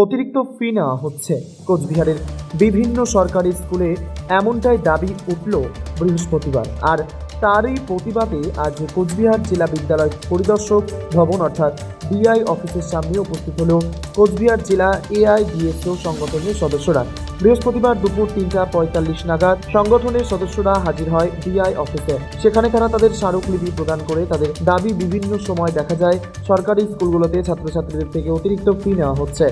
অতিরিক্ত ফি নেওয়া হচ্ছে কোচবিহারের বিভিন্ন সরকারি স্কুলে, এমনটাই দাবি উঠল বৃহস্পতিবার। আর তারই প্রতিবাদে আজ কোচবিহার জেলা বিদ্যালয় পরিদর্শক ভবন অর্থাৎ ডিআই অফিসের সামনে উপস্থিত হল কোচবিহার জেলা এআইডিএসও সংগঠনের সদস্যরা। বৃহস্পতিবার দুপুর 3:45 নাগাদ সংগঠনের সদস্যরা হাজির হয় ডিআই অফিসে। সেখানে তারা তাদের স্মারকলিপি প্রদান করে তাদের দাবি বিভিন্ন সময় দেখা যায় সরকারি স্কুলগুলোতে ছাত্রছাত্রীদের থেকে অতিরিক্ত ফি নেওয়া হচ্ছে,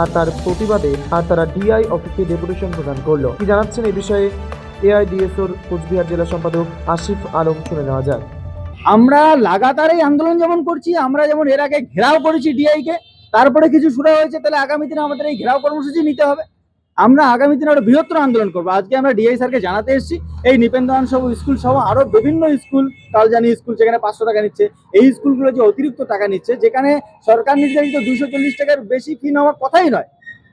আর তার প্রতিবাদে তারা ডিআই অফিসে ডেপুটেশন প্রদান করলো। কি জানাচ্ছেন এই বিষয়ে এআইডিএসওর কোচবিহার জেলা সম্পাদক আসিফ আলম, শুনে নেওয়া যাক। আমরা লাগাতার এই আন্দোলন যেমন করছি, আমরা যেমন এর আগে ঘেরাও করেছি ডিআই কে, তারপরে কিছু শুরু হয়েছে, তাহলে আগামী দিনে আমাদের এই ঘেরাও কর্মসূচি নিতে হবে। আমরা আগামী দিনে আরো বৃহত্তর আন্দোলন করবো। আজকে আমরা ডিআই স্যারকে জানাতে এসেছি এই নিপেন্দন সহ স্কুল সহ আরো বিভিন্ন স্কুল, কালজানি স্কুল যেখানে 500 টাকা নিচ্ছে, এই স্কুলগুলো যে অতিরিক্ত টাকা নিচ্ছে, যেখানে সরকার নির্ধারিত 240 টাকার বেশি ফি নেওয়ার কথাই নয়,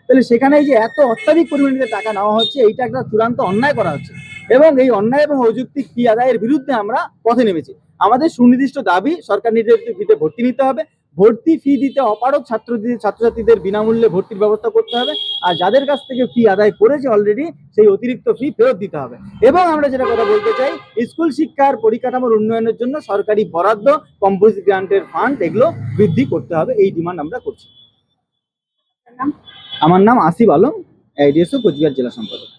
তাহলে সেখানে এই যে এত অত্যাধিক পরিমাণে টাকা নেওয়া হচ্ছে, এইটা একটা চূড়ান্ত অন্যায় করা হচ্ছে। এবং এই অন্যায় এবং অযৌক্তিক ফি আদায়ের বিরুদ্ধে আমরা পথে নেমেছি। আমাদের সুনির্দিষ্ট দাবি, সরকার নির্ধারিত ফিতে ভর্তি নিতে হবে, ভর্তি ফি দিতে অপারগ ছাত্রছাত্রীদের বিনামূল্যে ভর্তির ব্যবস্থা করতে হবে, আর যাদের কাছ থেকে ফি আদায় করেছে অলরেডি সেই অতিরিক্ত ফি ফেরত দিতে হবে। এবং আমরা যেটা কথা বলতে চাই, স্কুল শিক্ষার পরিকাঠামোর উন্নয়নের জন্য সরকারি বরাদ্দ, কম্পোজিট গ্রান্টের ফান্ড এগুলো বৃদ্ধি করতে হবে, এই ডিমান্ড আমরা করছি। আমার নাম আসিফ আলম, এআইডিএসও কোচবিহার জেলা সম্পাদক।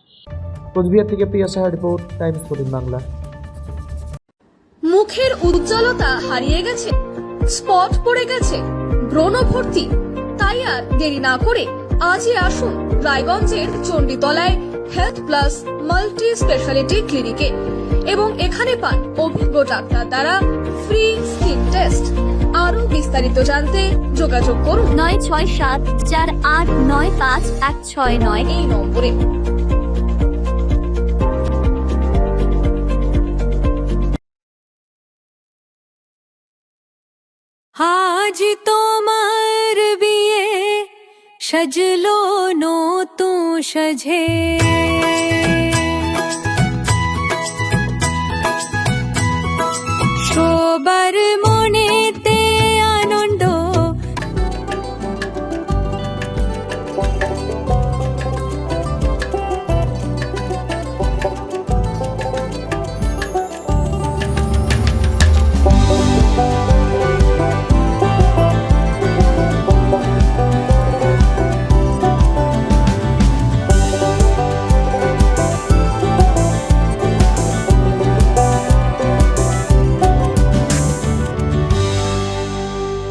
কোচবিহার থেকে প্রিয়া সাহা রিপোর্ট, টাইমস 14 বাংলা। মুখের উজ্জ্বলতা হারিয়ে গেছে, স্পট পড়ে গেছে, ব্রণ ভর্তি, তাই আর দেরি না করে আজই আসুন রায়গঞ্জের চণ্ডীতলায় হেলথ প্লাস মাল্টি স্পেশালিটি ক্লিনিকে এবং এখানে পান অভিজ্ঞ ডাক্তার দ্বারা ফ্রি স্কিন টেস্ট। আরো বিস্তারিত জানতে যোগাযোগ করুন 9674895169 এই নম্বরে। আজ তোমার বিয়ে সাজলো নতুন সাজে।